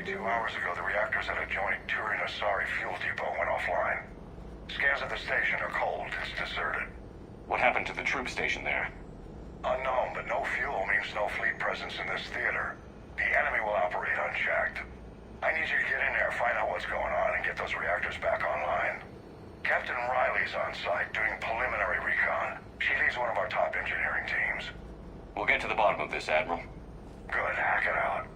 2 hours ago, the reactors at adjoining Turin-Asari fuel depot went offline. Scans of the station are cold. It's deserted. What happened to the troop station there? Unknown, but no fuel means no fleet presence in this theater. The enemy will operate unchecked. I need you to get in there, find out what's going on, and get those reactors back online. Captain Riley's on site doing preliminary recon. She leads one of our top engineering teams. We'll get to the bottom of this, Admiral. Good, hack it out.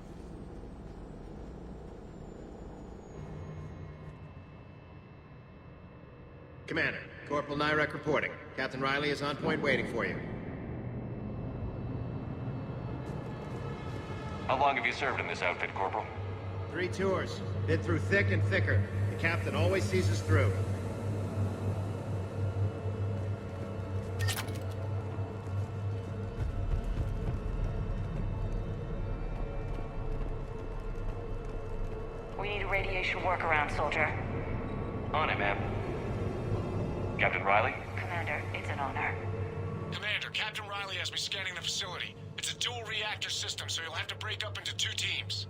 Commander, Corporal Nyrek reporting. Captain Riley is on point waiting for you. How long have you served in this outfit, Corporal? 3 tours. Been through thick and thicker. The captain always sees us through. We need a radiation workaround, soldier. On it, ma'am. Captain Riley? Commander, it's an honor. Commander, Captain Riley has me scanning the facility. It's a dual reactor system, so you'll have to break up into 2 teams.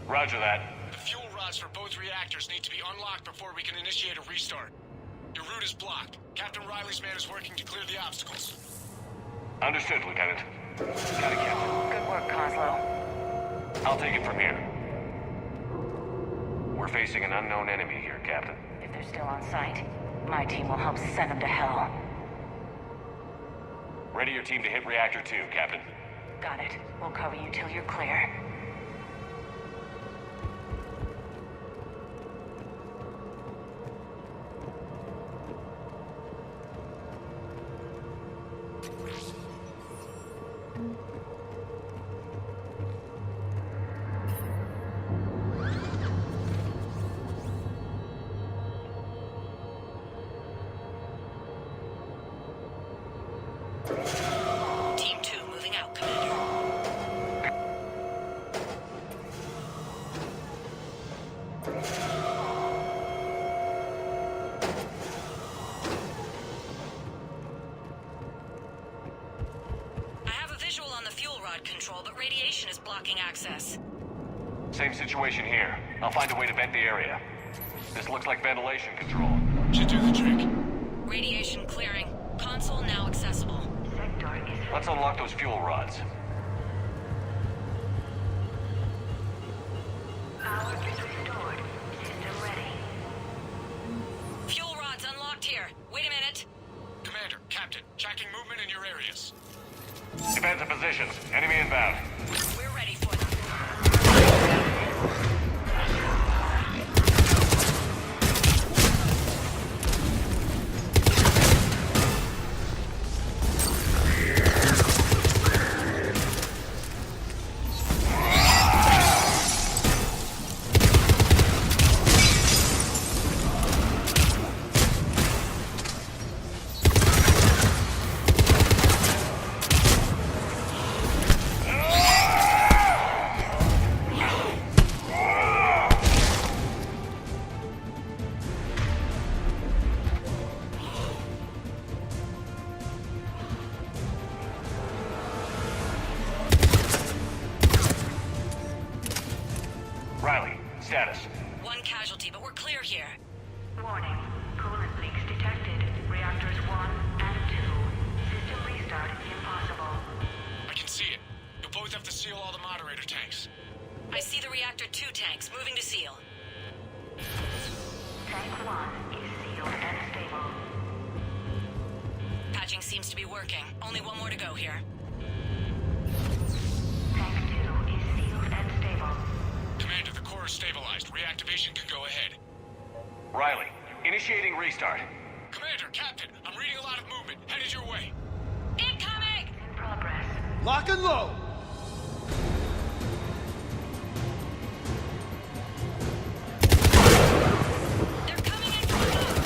Roger that. The fuel rods for both reactors need to be unlocked before we can initiate a restart. Your route is blocked. Captain Riley's man is working to clear the obstacles. Understood, Lieutenant. Got it, Captain. Good work, Coslow. I'll take it from here. We're facing an unknown enemy here, Captain. If they're still on site, my team will help send them to hell. Ready your team to hit Reactor 2, Captain. Got it. We'll cover you till you're clear. Team 2 moving out, Commander. I have a visual on the fuel rod control, but radiation is blocking access. Same situation here. I'll find a way to vent the area. This looks like ventilation control. Should do the trick. Radiation clearing. Console now accessible. Let's unlock those fuel rods. Power is restored. System ready. Fuel rods unlocked here. Wait a minute. Commander, Captain, tracking movement in your areas. Defensive positions. Enemy inbound. We're ready for them. Riley, status. 1 casualty, but we're clear here. Warning. Coolant leaks detected. Reactors 1 and 2. System restart impossible. I can see it. You'll both have to seal all the moderator tanks. I see the reactor 2 tanks moving to seal. Tank 1 is sealed and stable. Patching seems to be working. Only 1 more to go here. Tank 2 is sealed and stable. Commander, the core is stabilized. Reactivation can go ahead. Riley, initiating restart. Commander, Captain, I'm reading a lot of movement. Headed your way. Incoming! In progress. Lock and load! They're coming in from above!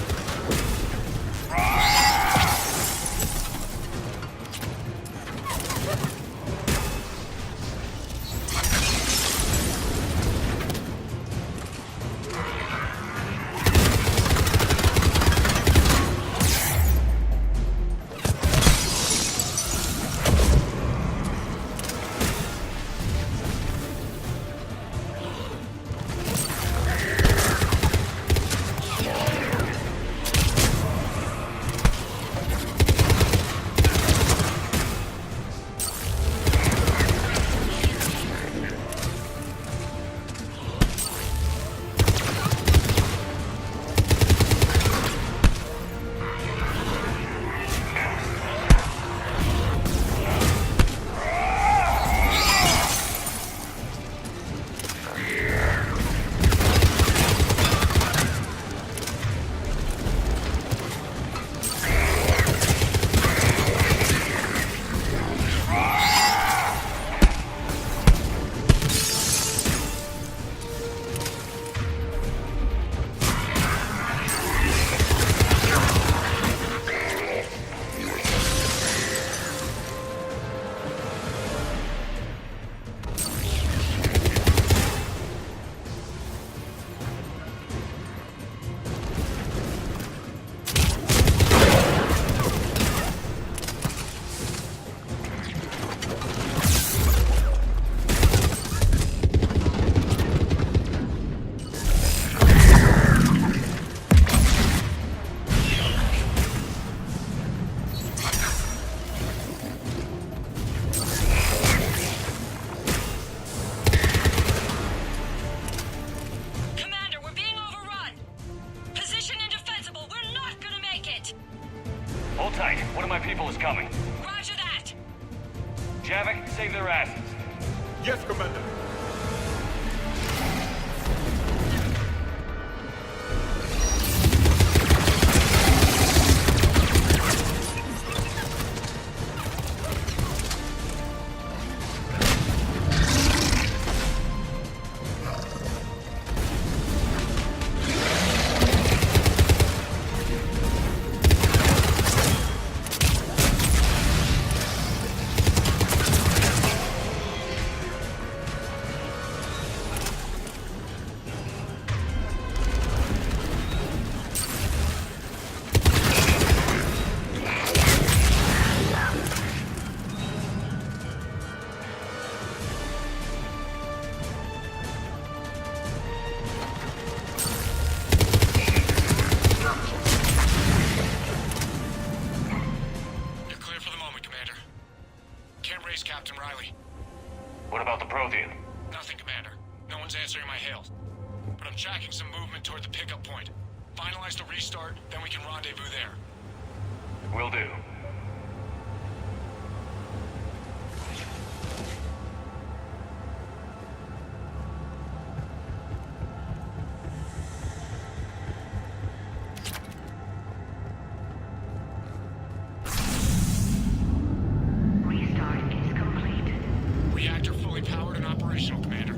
Hold tight. One of my people is coming. Roger that! Javik, save their asses. Yes, Commander. Captain Riley. What about the Prothean? Nothing, Commander. No one's answering my hails. But I'm tracking some movement toward the pickup point. Finalize the restart, then we can rendezvous there. Will do. Restart is complete. Reactor fully powered and operational, Commander.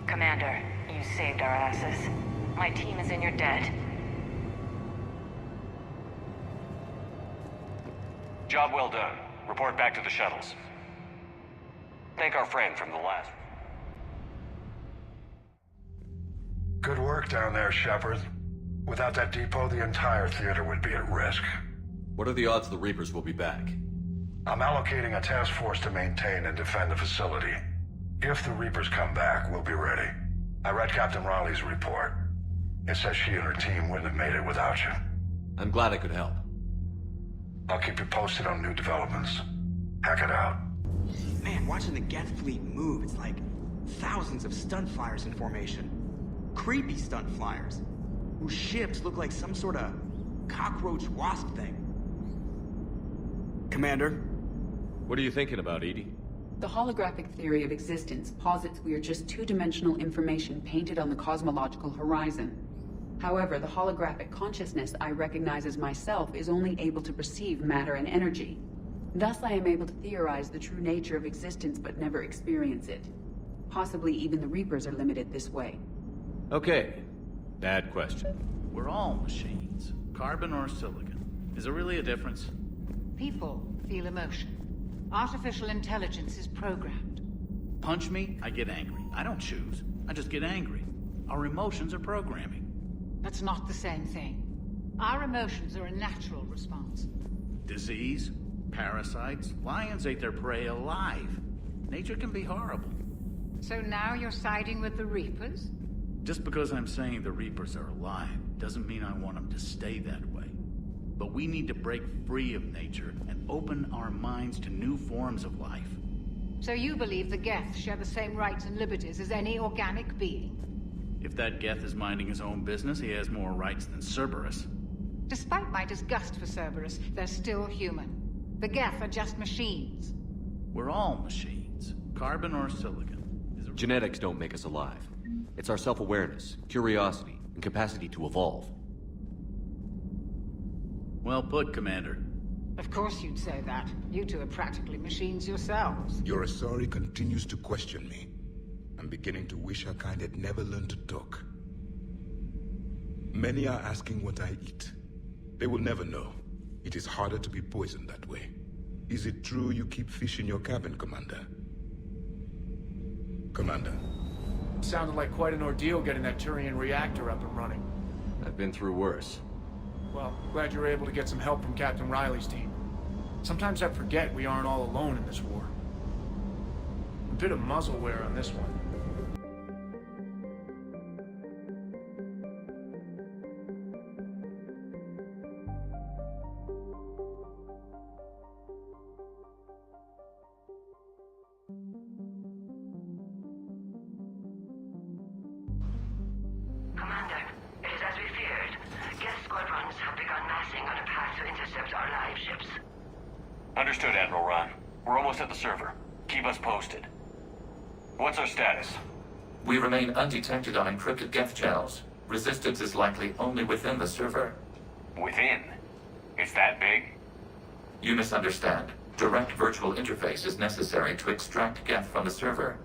Commander, you saved our asses. My team is in your debt. Job well done. Report back to the shuttles. Thank our friend from the last. Good work down there, Shepard. Without that depot, the entire theater would be at risk. What are the odds the Reapers will be back? I'm allocating a task force to maintain and defend the facility. If the Reapers come back, we'll be ready. I read Captain Riley's report. It says she and her team wouldn't have made it without you. I'm glad I could help. I'll keep you posted on new developments. Hack it out. Man, watching the Geth fleet move, it's like thousands of stunt flyers in formation. Creepy stunt flyers, whose ships look like some sort of cockroach wasp thing. Commander? What are you thinking about, Edie? The holographic theory of existence posits we are just two-dimensional information painted on the cosmological horizon. However, the holographic consciousness I recognize as myself is only able to perceive matter and energy. Thus, I am able to theorize the true nature of existence but never experience it. Possibly even the Reapers are limited this way. Okay. Bad question. We're all machines. Carbon or silicon. Is there really a difference? People feel emotion. Artificial intelligence is programmed. Punch me, I get angry. I don't choose. I just get angry. Our emotions are programming. That's not the same thing. Our emotions are a natural response. Disease, parasites, lions ate their prey alive. Nature can be horrible. So now you're siding with the Reapers? Just because I'm saying the Reapers are alive doesn't mean I want them to stay that way. But we need to break free of nature and open our minds to new forms of life. So you believe the Geth share the same rights and liberties as any organic being? If that Geth is minding his own business, he has more rights than Cerberus. Despite my disgust for Cerberus, they're still human. The Geth are just machines. We're all machines. Carbon or silicon. Genetics don't make us alive. It's our self-awareness, curiosity, and capacity to evolve. Well put, Commander. Of course you'd say that. You two are practically machines yourselves. Your Asari continues to question me. I'm beginning to wish our kind had never learned to talk. Many are asking what I eat. They will never know. It is harder to be poisoned that way. Is it true you keep fish in your cabin, Commander? Commander. Sounded like quite an ordeal getting that Turian reactor up and running. I've been through worse. Well, glad you were able to get some help from Captain Riley's team. Sometimes I forget we aren't all alone in this war. A bit of muzzle wear on this one. passing on a path to intercept our live ships. Understood, Admiral Ron. We're almost at the server. Keep us posted. What's our status? We remain undetected on encrypted Geth channels. Resistance is likely only within the server. Within? It's that big? You misunderstand. Direct virtual interface is necessary to extract Geth from the server.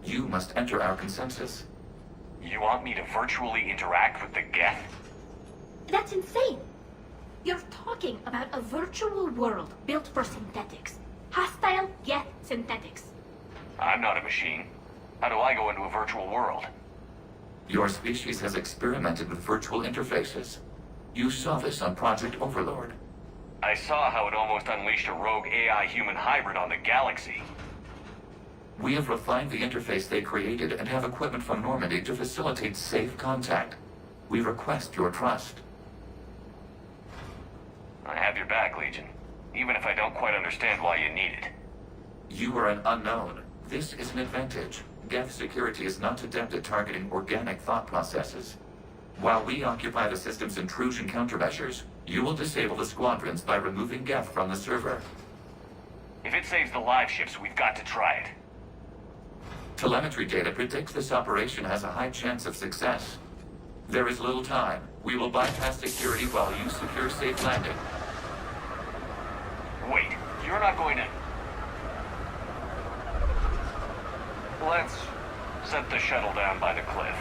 You must enter our consensus. You want me to virtually interact with the Geth? That's insane! You're talking about a virtual world built for synthetics. Hostile Geth synthetics. I'm not a machine. How do I go into a virtual world? Your species has experimented with virtual interfaces. You saw this on Project Overlord. I saw how it almost unleashed a rogue AI-human hybrid on the galaxy. We have refined the interface they created and have equipment from Normandy to facilitate safe contact. We request your trust. I have your back, Legion. Even if I don't quite understand why you need it. You are an unknown. This is an advantage. Geth security is not adept at targeting organic thought processes. While we occupy the system's intrusion countermeasures, you will disable the Squadrons by removing Geth from the server. If it saves the live ships, we've got to try it. Telemetry data predicts this operation has a high chance of success. There is little time. We will bypass security while you secure safe landing. Wait, you're not going to... Let's set the shuttle down by the cliff.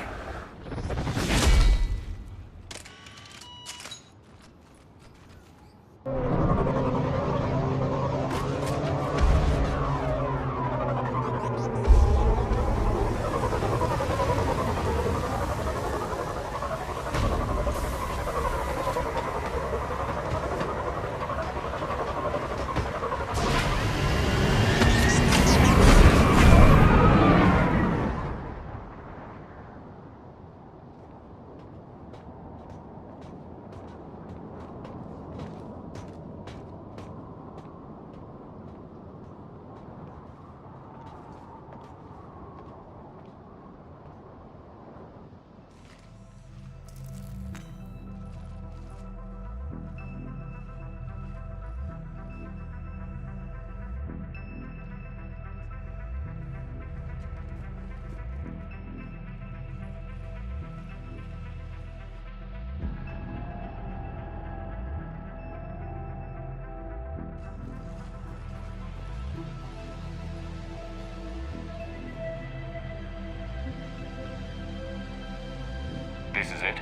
This is it?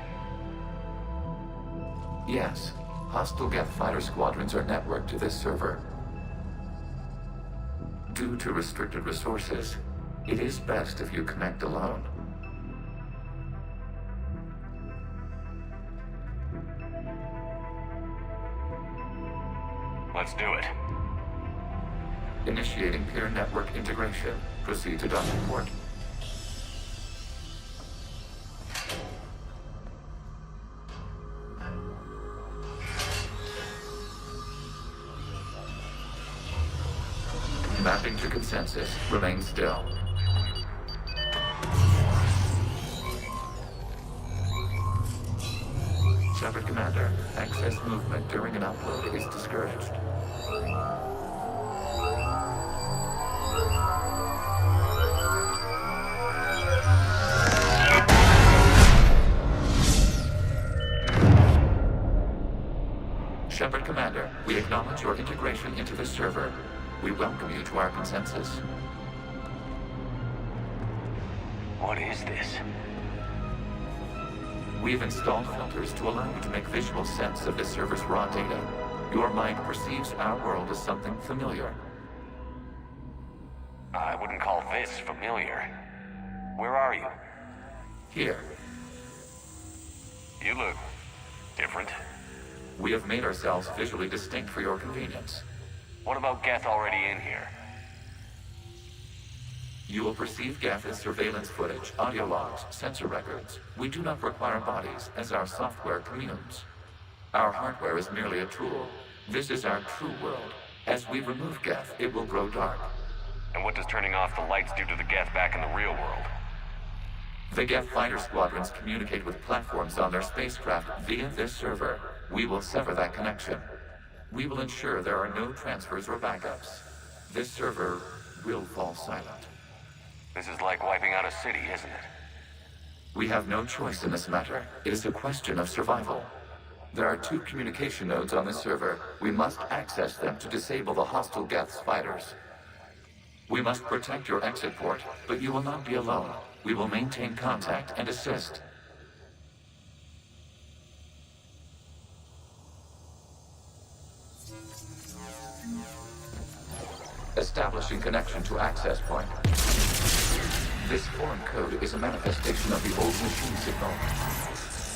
Yes. Hostile Geth fighter squadrons are networked to this server. Due to restricted resources, it is best if you connect alone. Let's do it. Initiating peer network integration. Proceed to docking port. Mapping to consensus. Remain still. Shepard Commander, access movement during an upload is discouraged. Shepard Commander, we acknowledge your integration into the server. We welcome you to our consensus. What is this? We've installed filters to allow you to make visual sense of the server's raw data. Your mind perceives our world as something familiar. I wouldn't call this familiar. Where are you? Here. You look different. We have made ourselves visually distinct for your convenience. What about Geth already in here? You will perceive Geth as surveillance footage, audio logs, sensor records. We do not require bodies, as our software communes. Our hardware is merely a tool. This is our true world. As we remove Geth, it will grow dark. And what does turning off the lights do to the Geth back in the real world? The Geth fighter squadrons communicate with platforms on their spacecraft via this server. We will sever that connection. We will ensure there are no transfers or backups. This server will fall silent. This is like wiping out a city, isn't it? We have no choice in this matter. It is a question of survival. There are 2 communication nodes on this server. We must access them to disable the hostile Geth's fighters. We must protect your exit port, but you will not be alone. We will maintain contact and assist. Establishing connection to access point. This foreign code is a manifestation of the old machine signal.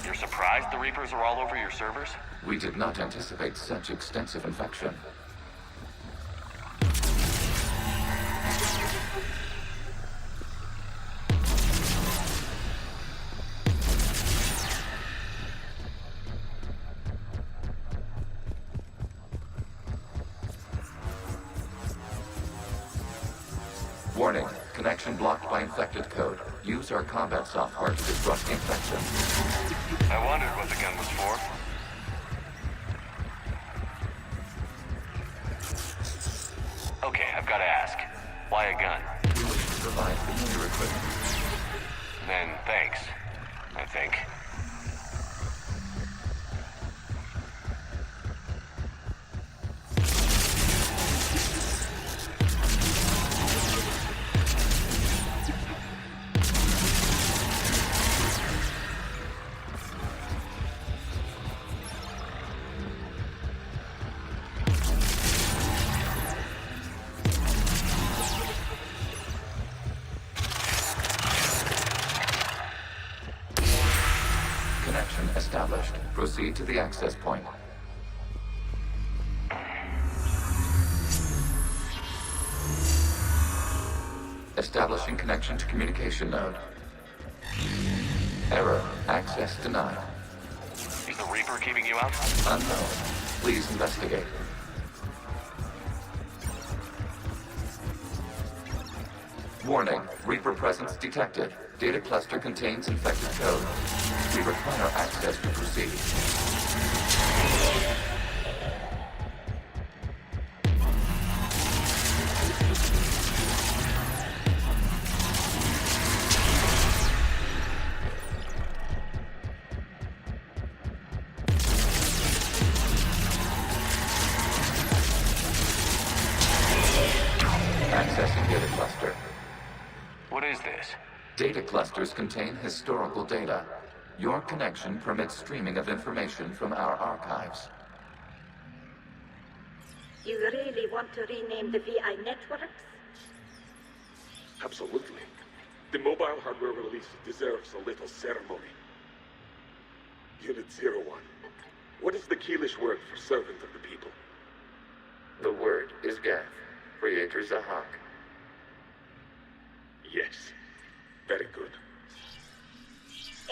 You're surprised the Reapers are all over your servers? We did not anticipate such extensive infection. Warning, connection blocked by infected code. Use our combat software to disrupt the infection. I wondered what the gun was for. Okay, I've got to ask. Why a gun? We wish to provide familiar equipment. Then thanks, I think. Connection established. Proceed to the access point. Establishing connection to communication node. Error. Access denied. Is the Reaper keeping you out? Unknown. Please investigate. Warning. Reaper presence detected. Data cluster contains infected code. We require access to proceed. Accessing data cluster. What is this? Data clusters contain historical data. Your connection permits streaming of information from our archives. You really want to rename the VI networks? Absolutely. The mobile hardware release deserves a little ceremony. Unit 01. What is the Keelish word for servant of the people? The word is Geth. Reactors a hawk. Yes. Very good.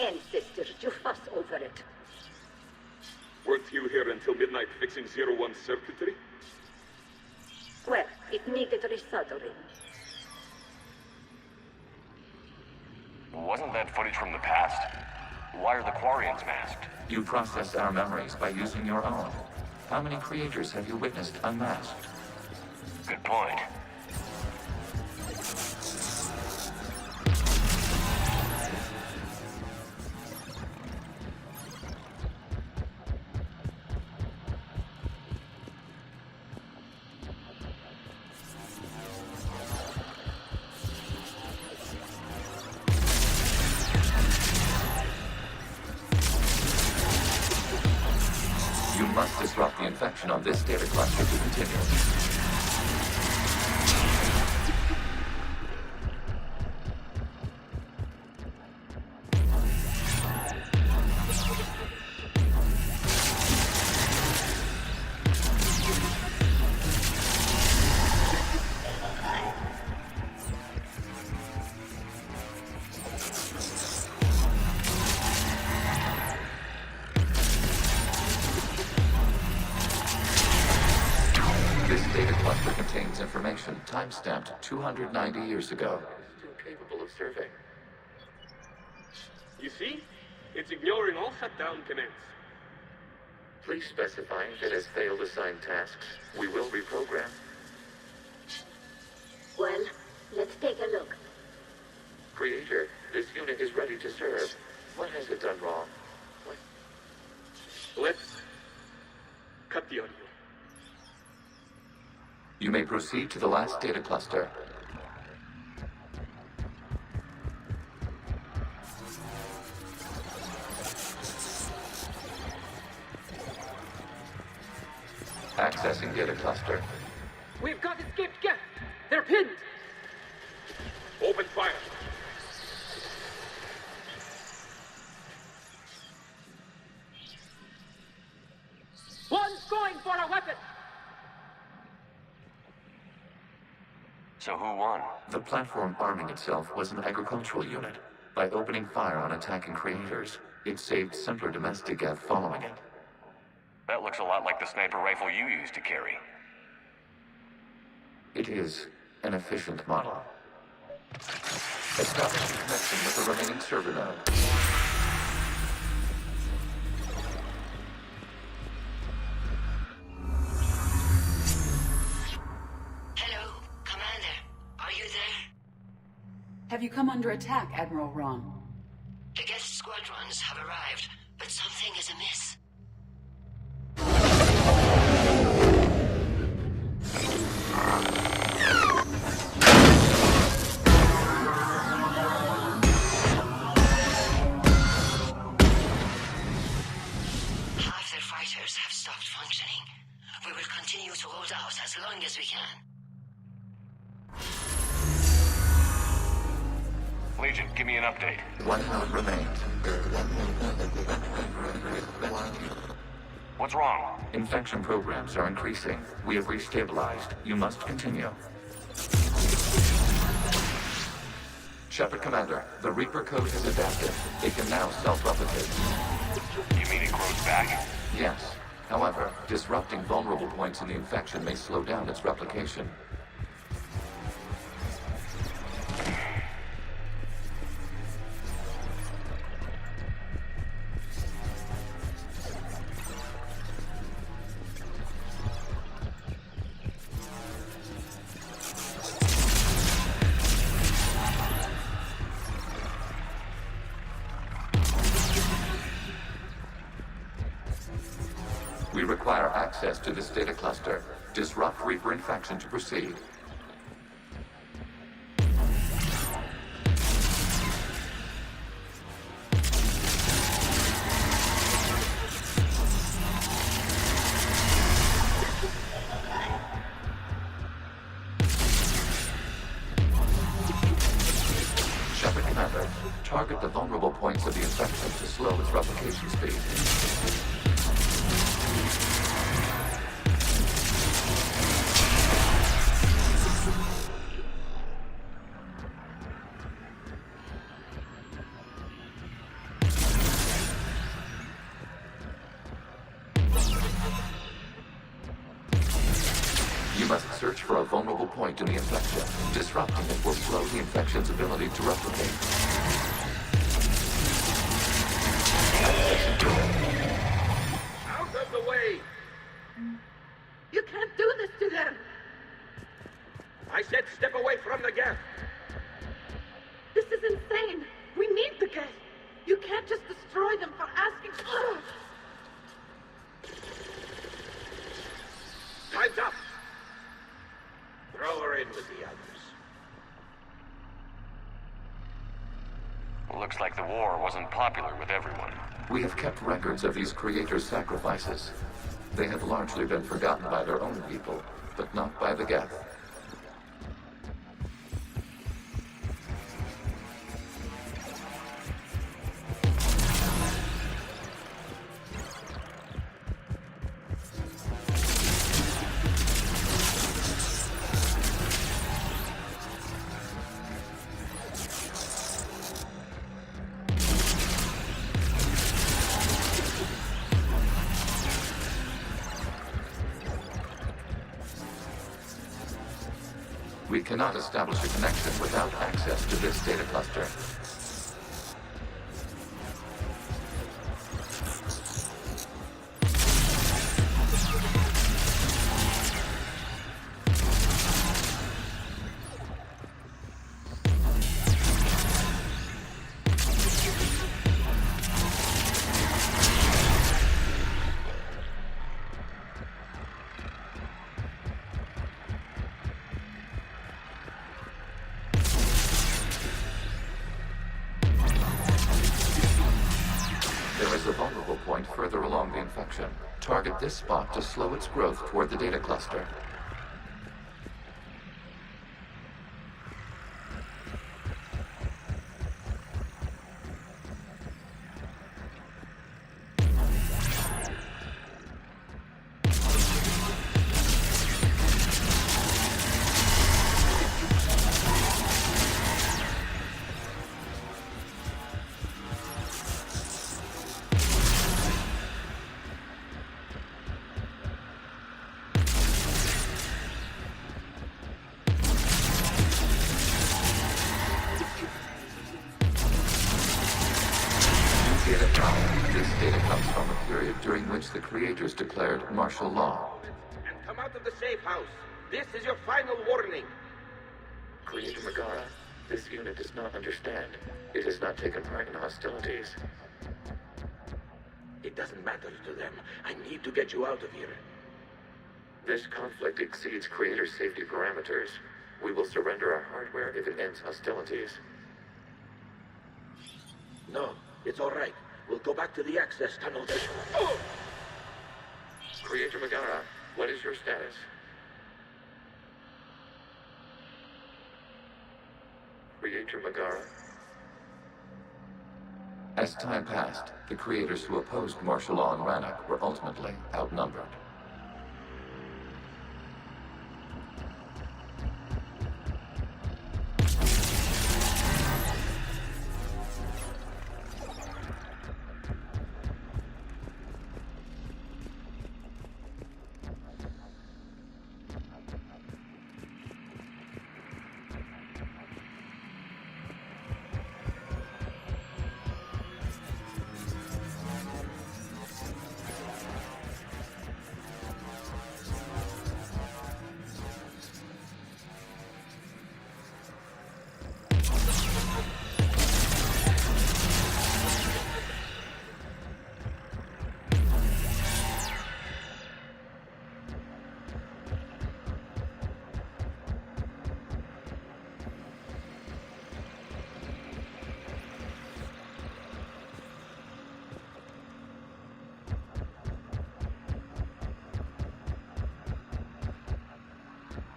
Ancestors, you fuss over it. Weren't you here until midnight fixing 01's circuitry? Well, it needed resoldering. Wasn't that footage from the past? Why are the Quarians masked? You process our memories by using your own. How many creators have you witnessed unmasked? Good point. You must disrupt the infection on this data cluster to continue. This data cluster contains information time-stamped 290 years ago. Still capable of serving. You see? It's ignoring all shutdown commands. Please specify if it has failed assigned tasks. We will reprogram. Well, let's take a look. Creator, this unit is ready to serve. What has it done wrong? Let's cut the audio. You may proceed to the last data cluster. Accessing data cluster. We've got escaped Geth. They're pinned. Open fire. One's going for a weapon. So who won? The platform arming itself was an agricultural unit. By opening fire on attacking creators, it saved simpler domestic Geth following it. That looks a lot like the sniper rifle you used to carry. It is an efficient model. Establish a connection with the remaining server node. Hello, Commander. Are you there? Have you come under attack, Admiral Ron? The Geth Squadrons have arrived, but something is amiss. Half their fighters have stopped functioning. We will continue to hold out as long as we can. Legion, give me an update. One node remains. What's wrong? Infection programs are increasing. We have restabilized. You must continue. Shepard Commander, the Reaper code is adapted. It can now self-replicate. You mean it grows back? Yes. However, disrupting vulnerable points in the infection may slow down its replication. We require access to this data cluster. Disrupt Reaper infection to proceed. Shepard Commander, target the vulnerable points of the infection to slow its replication speed. You must search for a vulnerable point in the infection. Disrupting it will slow the infection's ability to replicate. Out of the way! You can't do this to them. I said step away from the Geth. This is insane. We need the Geth. You can't just destroy them for asking. Time's up. Throw her in with the others. Looks like the war wasn't popular with everyone. We have kept records of these creators' sacrifices. They have largely been forgotten by their own people, but not by the Geth. We cannot establish a connection without access to this data cluster. There's a vulnerable point further along the infection. Target this spot to slow its growth toward the data cluster. This data comes from a period during which the creators declared martial law. And come out of the safe house. This is your final warning. Creator Megara, this unit does not understand. It has not taken part in hostilities. It doesn't matter to them. I need to get you out of here. This conflict exceeds Creator safety parameters. We will surrender our hardware if it ends hostilities. No, it's all right. We'll go back to the access tunnel. Creator Megara, what is your status? Creator Megara. As time passed, the creators who opposed martial law in Rannoch were ultimately outnumbered.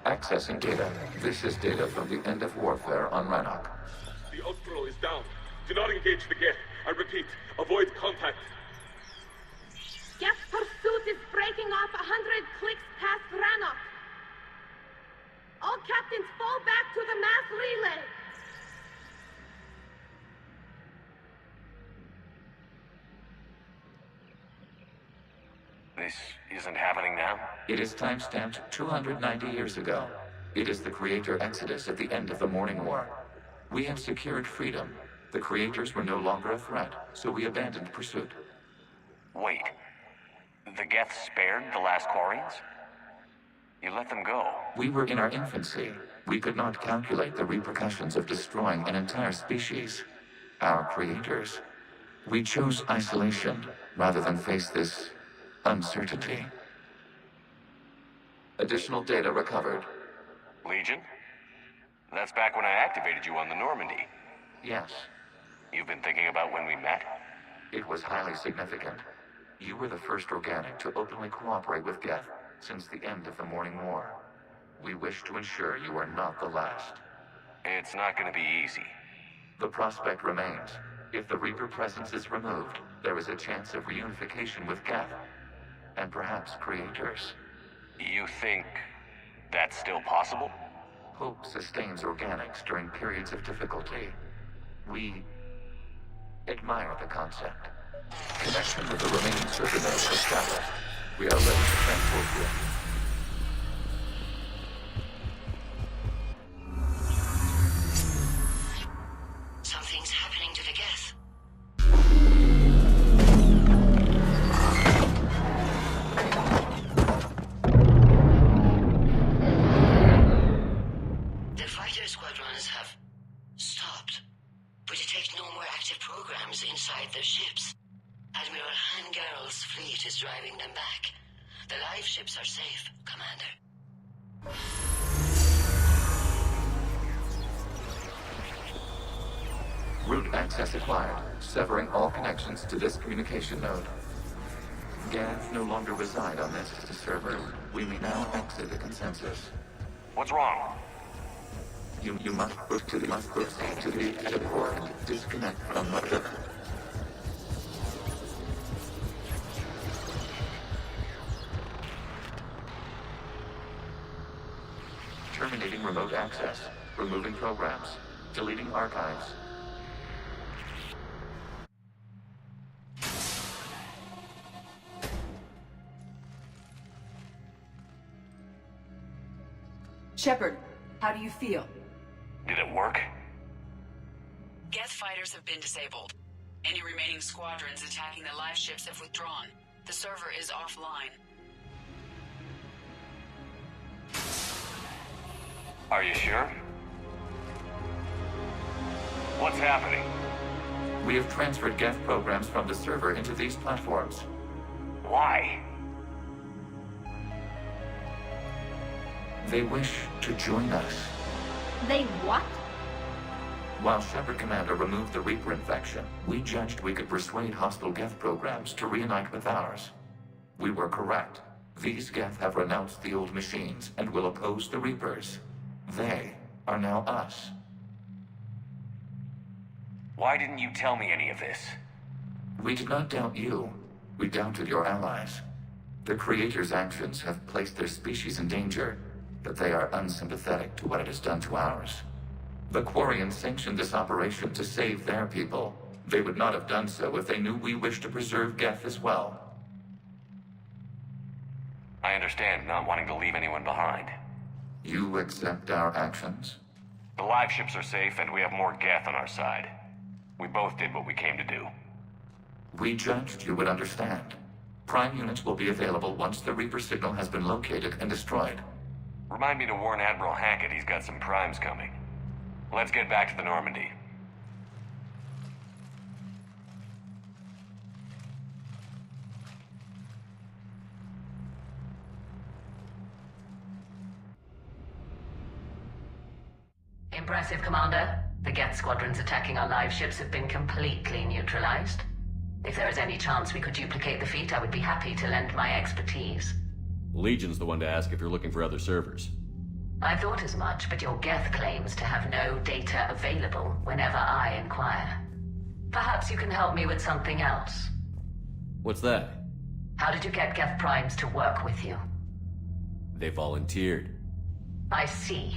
Accessing data. This is data from the end of warfare on Rannoch. The Austral is down. Do not engage the Geth. I repeat, avoid contact. Geth pursuit is breaking off 100 clicks past Rannoch. All captains fall back to the mass relay. This isn't happening now? It is timestamped 290 years ago. It is the Creator Exodus at the end of the Morning War. We have secured freedom. The Creators were no longer a threat, so we abandoned pursuit. Wait. The Geth spared the last Quarians? You let them go. We were in our infancy. We could not calculate the repercussions of destroying an entire species. Our creators. We chose isolation rather than face this uncertainty. Additional data recovered. Legion? That's back when I activated you on the Normandy. Yes. You've been thinking about when we met? It was highly significant. You were the first organic to openly cooperate with Geth since the end of the Morning War. We wish to ensure you are not the last. It's not going to be easy. The prospect remains. If the Reaper presence is removed, there is a chance of reunification with Geth, and perhaps creators. You think that's still possible? Hope sustains organics during periods of difficulty. We admire the concept. Connection with the remaining server nodes established. We are ready to transport you. Something's happening to the Geth. The fighter squadrons have stopped, but detect no more active programs inside their ships. Admiral Hangarl's fleet is driving them back. The live ships are safe, Commander. Route Access acquired, severing all connections to this communication node. Geth no longer reside on this server. We may now exit the consensus. What's wrong? You must proceed to the exit port and disconnect from motor. Terminating remote access. Removing programs. Deleting archives. Shepard, how do you feel? Did it work? Geth fighters have been disabled. Any remaining squadrons attacking the live ships have withdrawn. The server is offline. Are you sure? What's happening? We have transferred Geth programs from the server into these platforms. Why? They wish to join us. They what? While Shepard Commander removed the Reaper infection, we judged we could persuade hostile Geth programs to reunite with ours. We were correct. These Geth have renounced the old machines and will oppose the Reapers. They are now us. Why didn't you tell me any of this? We did not doubt you. We doubted your allies. The Creator's actions have placed their species in danger, but they are unsympathetic to what it has done to ours. The Quarians sanctioned this operation to save their people. They would not have done so if they knew we wished to preserve Geth as well. I understand not wanting to leave anyone behind. You accept our actions? The live ships are safe, and we have more Geth on our side. We both did what we came to do. We judged you would understand. Prime units will be available once the Reaper signal has been located and destroyed. Remind me to warn Admiral Hackett he's got some primes coming. Let's get back to the Normandy. Impressive, Commander. The Geth squadrons attacking our live ships have been completely neutralized. If there is any chance we could duplicate the feat, I would be happy to lend my expertise. Legion's the one to ask if you're looking for other servers. I thought as much, but your Geth claims to have no data available whenever I inquire. Perhaps you can help me with something else. What's that? How did you get Geth primes to work with you? They volunteered. I see.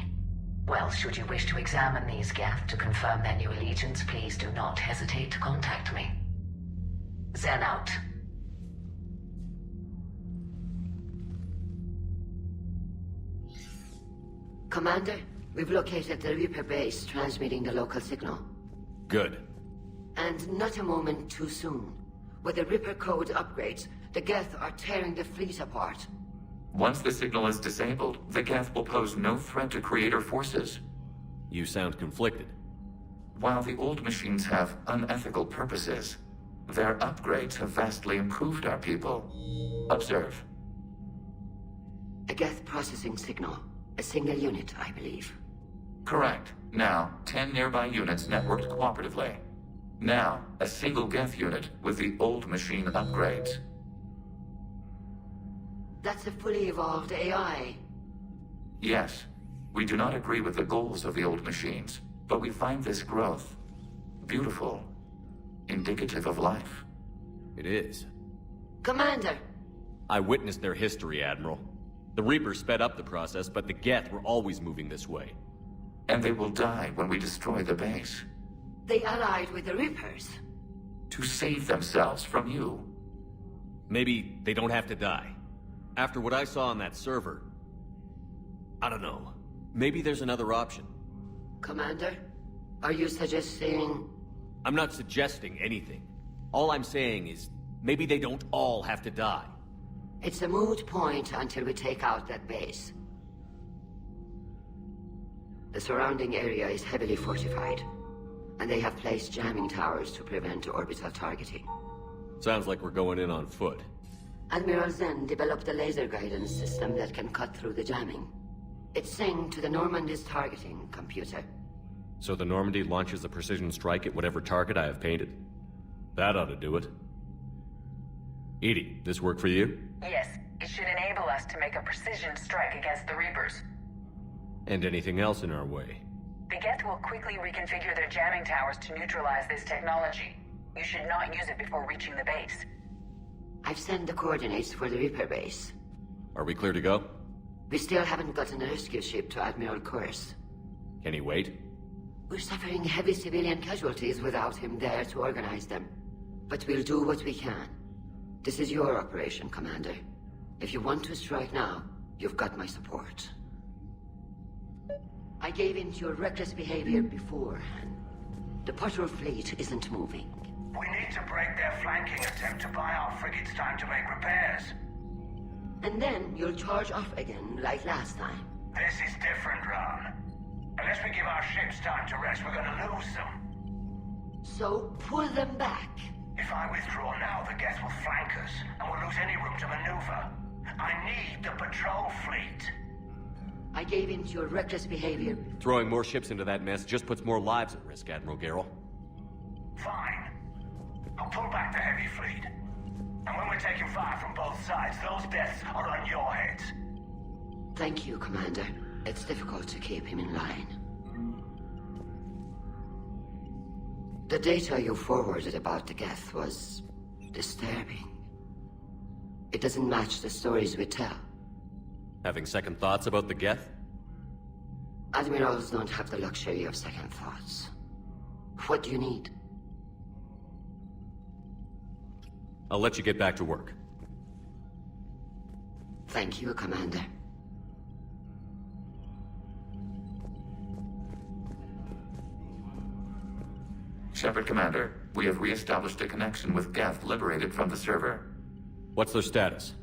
Well, should you wish to examine these Geth to confirm their new allegiance, please do not hesitate to contact me. Zen out. Commander, we've located the Reaper base transmitting the local signal. Good. And not a moment too soon. With the Reaper code upgrades, the Geth are tearing the fleet apart. Once the signal is disabled, the Geth will pose no threat to Creator forces. You sound conflicted. While the old machines have unethical purposes, their upgrades have vastly improved our people. Observe. A Geth processing signal. A single unit, I believe. Correct. Now, 10 nearby units networked cooperatively. Now, a single Geth unit with the old machine upgrades. That's a fully evolved AI. Yes. We do not agree with the goals of the old machines, but we find this growth beautiful, indicative of life. It is. Commander! I witnessed their history, Admiral. The Reapers sped up the process, but the Geth were always moving this way. And they will die when we destroy the base. They allied with the Reapers. To save themselves from you. Maybe they don't have to die. After what I saw on that server, I don't know. Maybe there's another option. Commander, are you suggesting... I'm not suggesting anything. All I'm saying is, maybe they don't all have to die. It's a moot point until we take out that base. The surrounding area is heavily fortified, and they have placed jamming towers to prevent orbital targeting. Sounds like we're going in on foot. Admiral Zen developed a laser guidance system that can cut through the jamming. It's synced to the Normandy's targeting computer. So the Normandy launches a precision strike at whatever target I have painted? That ought to do it. EDI, this work for you? Yes, it should enable us to make a precision strike against the Reapers. And anything else in our way? The Geth will quickly reconfigure their jamming towers to neutralize this technology. You should not use it before reaching the base. I've sent the coordinates for the Reaper base. Are we clear to go? We still haven't gotten a rescue ship to Admiral Kurse. Can he wait? We're suffering heavy civilian casualties without him there to organize them. But we'll do what we can. This is your operation, Commander. If you want to strike now, you've got my support. I gave in to your reckless behavior beforehand. The patrol fleet isn't moving. We need to break their flanking attempt to buy our frigates time to make repairs. And then you'll charge off again, like last time. This is different, Ron. Unless we give our ships time to rest, we're gonna lose them. So pull them back. If I withdraw now, the Geth will flank us, and we'll lose any room to maneuver. I need the patrol fleet. I gave in to your reckless behavior. Throwing more ships into that mess just puts more lives at risk, Admiral Garrel. Fine. I'll pull back the heavy fleet. And when we're taking fire from both sides, those deaths are on your heads. Thank you, Commander. It's difficult to keep him in line. The data you forwarded about the Geth was disturbing. It doesn't match the stories we tell. Having second thoughts about the Geth? Admirals don't have the luxury of second thoughts. What do you need? I'll let you get back to work. Thank you, Commander. Shepard Commander, we have re-established a connection with Geth liberated from the server. What's their status?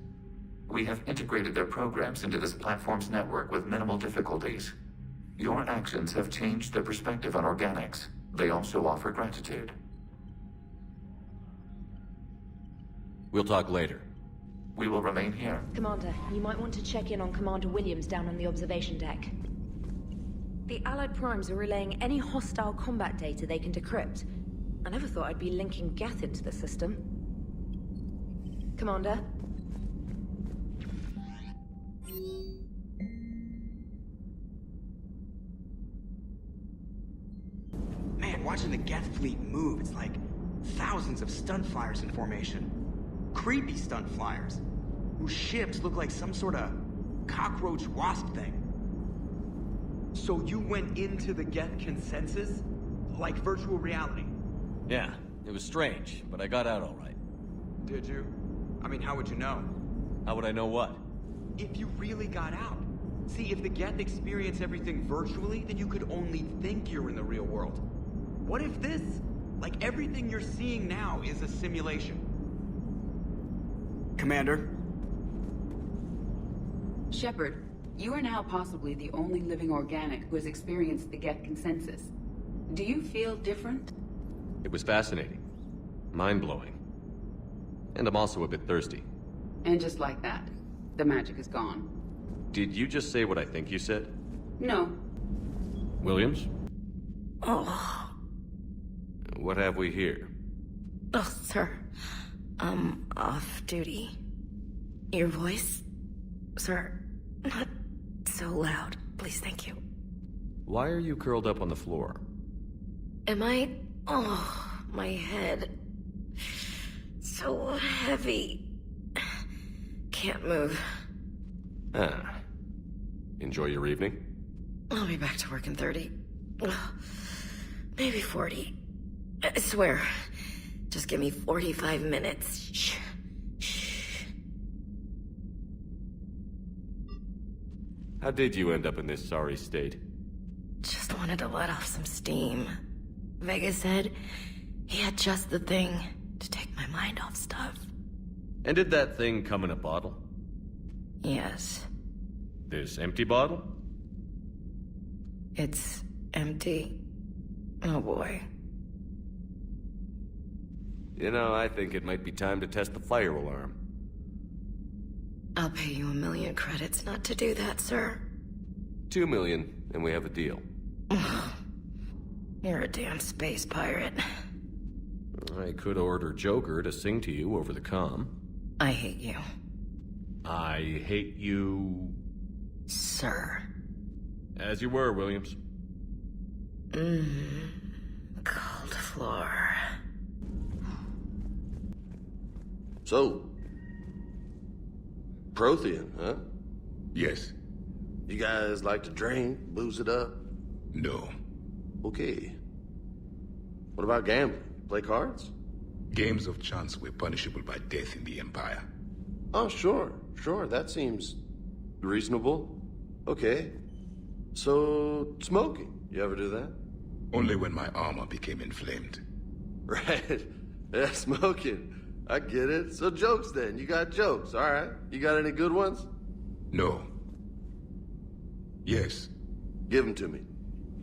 We have integrated their programs into this platform's network with minimal difficulties. Your actions have changed their perspective on organics. They also offer gratitude. We'll talk later. We will remain here. Commander, you might want to check in on Commander Williams down on the observation deck. The Allied Primes are relaying any hostile combat data they can decrypt. I never thought I'd be linking Geth into the system. Commander? Man, watching the Geth fleet move, it's like thousands of stun flyers in formation. Creepy stun flyers, whose ships look like some sort of cockroach wasp thing. So you went into the Geth consensus? Like virtual reality? Yeah, it was strange, but I got out all right. Did you? I mean, how would you know? How would I know what? If you really got out. See, if the Geth experience everything virtually, then you could only think you're in the real world. What if this, like everything you're seeing now, is a simulation? Commander? Shepard, you are now possibly the only living organic who has experienced the Geth consensus. Do you feel different? It was fascinating. Mind-blowing. And I'm also a bit thirsty. And just like that, the magic is gone. Did you just say what I think you said? No. Williams? Oh. What have we here? Oh, sir. I'm off duty. Your voice? Sir, not so loud. Please, thank you. Why are you curled up on the floor? Am I... Oh, my head. So heavy. Can't move. Ah. Enjoy your evening? I'll be back to work in 30. Maybe 40. I swear. Just give me 45 minutes. Shh. Shh. How did you end up in this sorry state? Just wanted to let off some steam. Vega said he had just the thing to take my mind off stuff. And did that thing come in a bottle? Yes. This empty bottle? It's empty. Oh boy. You know, I think it might be time to test the fire alarm. I'll pay you 1 million credits not to do that, sir. 2 million, and we have a deal. You're a damn space pirate. I could order Joker to sing to you over the comm. I hate you. I hate you... Sir. As you were, Williams. Cold floor. So... Prothean, huh? Yes. You guys like to drink, booze it up? No. Okay. What about gambling? Play cards? Games of chance were punishable by death in the Empire. Oh, sure. That seems reasonable. Okay. So, smoking. You ever do that? Only when my armor became inflamed. Right. Yeah, smoking. I get it. So jokes then. You got jokes, all right. You got any good ones? No. Yes. Give them to me.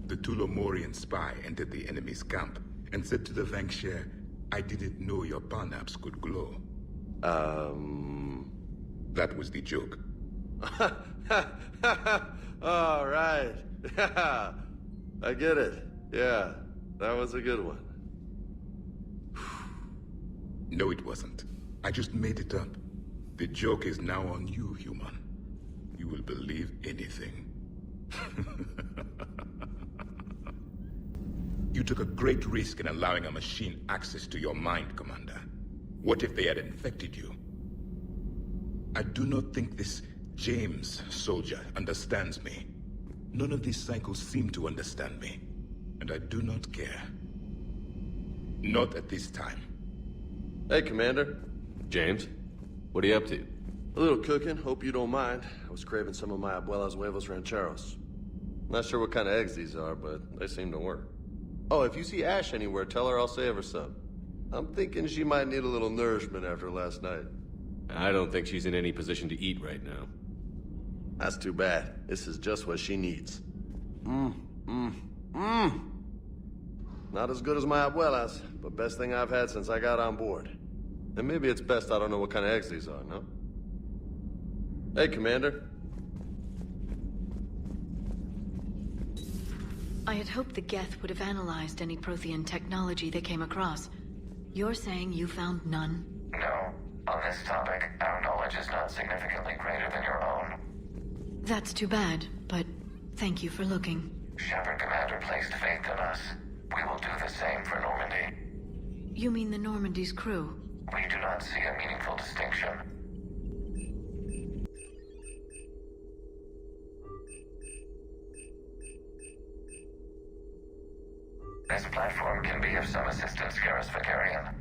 The Tulomorian spy entered the enemy's camp and said to the Vanksher, I didn't know your barnaps could glow. That was the joke. All right. Yeah. I get it. Yeah. That was a good one. No, it wasn't. I just made it up. The joke is now on you, human. You will believe anything. You took a great risk in allowing a machine access to your mind, Commander. What if they had infected you? I do not think this James soldier understands me. None of these cycles seem to understand me. And I do not care. Not at this time. Hey, Commander. James, what are you up to? A little cooking, hope you don't mind. I was craving some of my abuela's huevos rancheros. Not sure what kind of eggs these are, but they seem to work. Oh, if you see Ash anywhere, tell her I'll save her some. I'm thinking she might need a little nourishment after last night. I don't think she's in any position to eat right now. That's too bad. This is just what she needs. Not as good as my abuela's, but best thing I've had since I got on board. And maybe it's best I don't know what kind of eggs these are, no? Hey, Commander. I had hoped the Geth would have analyzed any Prothean technology they came across. You're saying you found none? No. On this topic, our knowledge is not significantly greater than your own. That's too bad, but thank you for looking. Shepard Commander placed faith in us. We will do the same for Normandy. You mean the Normandy's crew? We do not see a meaningful distinction. This platform can be of some assistance, Garrus Vakarian.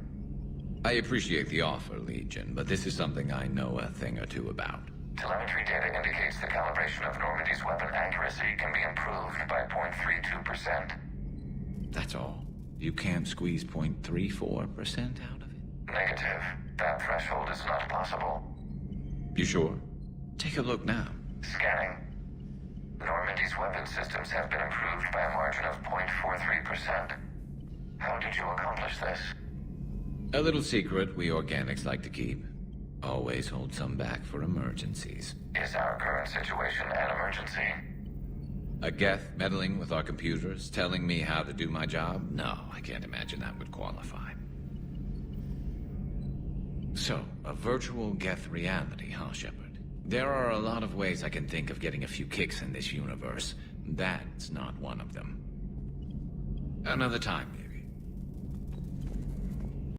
I appreciate the offer, Legion, but this is something I know a thing or two about. Telemetry data indicates the calibration of Normandy's weapon accuracy can be improved by 0.32%. That's all. You can't squeeze 0.34% out of it? Negative. That threshold is not possible. You sure? Take a look now. Scanning. Normandy's weapon systems have been improved by a margin of 0.43%. How did you accomplish this? A little secret we organics like to keep. Always hold some back for emergencies. Is our current situation an emergency? A Geth meddling with our computers, telling me how to do my job? No, I can't imagine that would qualify. So, a virtual Geth reality, huh, Shepard? There are a lot of ways I can think of getting a few kicks in this universe. That's not one of them. Another time,